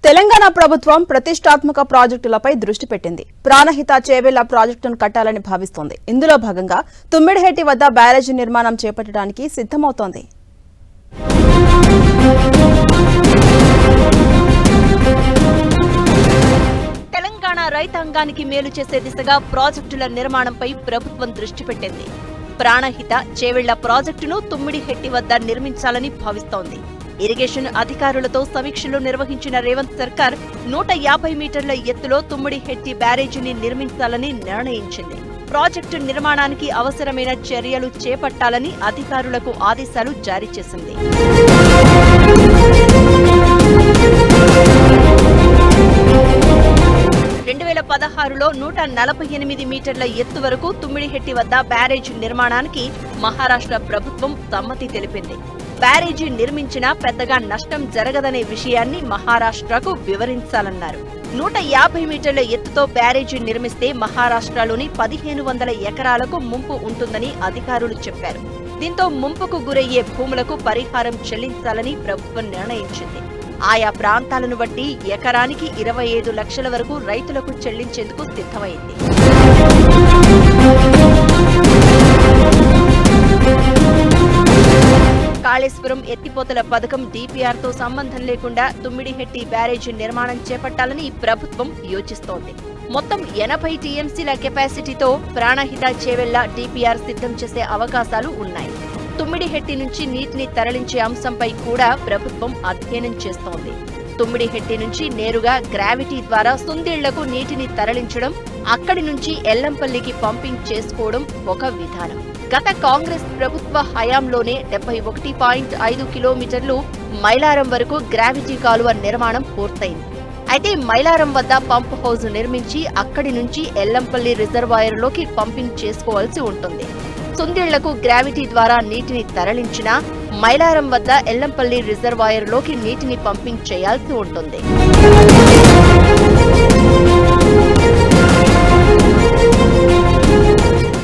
తెలంగాణ ప్రభుత్వం ప్రతిష్టాత్మక ప్రాజెక్టులపై దృష్టి పెట్టింది. ప్రాణహిత చేవెళ్ల ప్రాజెక్టును కట్టాలని భావిస్తోంది. ఇందులో భాగంగా తుమ్మిడిహెట్టి వద్ద బ్యారేజీ నిర్మాణం చేపట్టడానికి సిద్ధమవుతోంది. తెలంగాణ రైతాంగానికి మేలు చేసే దిశగా ప్రాజెక్టుల నిర్మాణంపై ప్రభుత్వం దృష్టి పెట్టింది. ప్రాణహిత చేవెళ్ల ప్రాజెక్టును తుమ్మిడిహెట్టి వద్ద నిర్మించాలని భావిస్తోంది. ఇరిగేషన్ అధికారులతో సమీక్షలు నిర్వహించిన రేవంత్ సర్కార్ 150 మీటర్ల ఎత్తులో తుమ్మిడిహెట్టి బ్యారేజీని నిర్మించాలని నిర్ణయించింది. ప్రాజెక్టు నిర్మాణానికి అవసరమైన చర్యలు చేపట్టాలని అధికారులకు ఆదేశాలు జారీ చేసింది. 2016లో 148 మీటర్ల ఎత్తు వరకు తుమ్మిడిహెట్టి వద్ద బ్యారేజీ నిర్మాణానికి మహారాష్ట్ర ప్రభుత్వం సమ్మతి తెలిపింది. బ్యారేజీ నిర్మించినా పెద్దగా నష్టం జరగదనే విషయాన్ని మహారాష్ట్రకు వివరించాలన్నారు. 150 మీటర్ల ఎత్తుతో బ్యారేజీ నిర్మిస్తే మహారాష్ట్రలోని 1500 ఎకరాలకు ముంపు ఉంటుందని అధికారులు చెప్పారు. దీంతో ముంపుకు గురయ్యే భూములకు పరిహారం చెల్లించాలని ప్రభుత్వం నిర్ణయించింది. ఆయా ప్రాంతాలను బట్టి ఎకరానికి 25 లక్షల వరకు రైతులకు చెల్లించేందుకు సిద్ధమైంది. కాళేశ్వరం ఎత్తిపోతల పథకం DPRతో సంబంధం లేకుండా తుమ్మిడిహెట్టి బ్యారేజీ నిర్మాణం చేపట్టాలని ప్రభుత్వం యోచిస్తోంది. మొత్తం 80 TMCల కెపాసిటీతో ప్రాణహిత చేవెళ్ల DPR సిద్ధం చేసే అవకాశాలు ఉన్నాయి. తుమ్మిడిహెట్టి నుంచి నీటిని తరలించే అంశంపై కూడా ప్రభుత్వం అధ్యయనం చేస్తోంది. తుమ్మిడిహెట్టి నుంచి నేరుగా గ్రావిటీ ద్వారా సుందిళ్లకు నీటిని తరలించడం, అక్కడి నుంచి ఎల్లంపల్లికి పంపింగ్ చేసుకోవడం ఒక విధానం. గత కాంగ్రెస్ ప్రభుత్వ హయాంలోనే 71.5 కిలోమీటర్లు మైలారం వరకు గ్రావిటీ కాలువ నిర్మాణం పూర్తయింది. అయితే మైలారం వద్ద పంప్ హౌజ్ నిర్మించి అక్కడి నుంచి ఎల్లంపల్లి రిజర్వాయర్లోకి పంపింగ్ చేసుకోవాల్సి ఉంటుంది. సుందిళ్లకు గ్రావిటీ ద్వారా నీటిని తరలించినా మైలారం వద్ద ఎల్లంపల్లి రిజర్వాయర్లోకి నీటిని పంపింగ్ చేయాల్సి ఉంటుంది.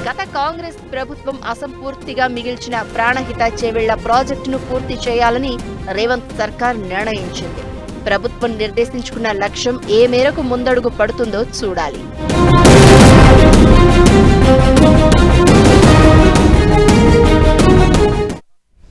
గత కాంగ్రెస్ ప్రభుత్వం అసంపూర్తిగా మిగిల్చిన ప్రాణహిత చేవెళ్ల ప్రాజెక్టును పూర్తి చేయాలని రేవంత్ సర్కార్ నిర్ణయించింది. ప్రభుత్వం నిర్దేశించుకున్న లక్ష్యం ఏ మేరకు ముందడుగు పడుతుందో చూడాలి.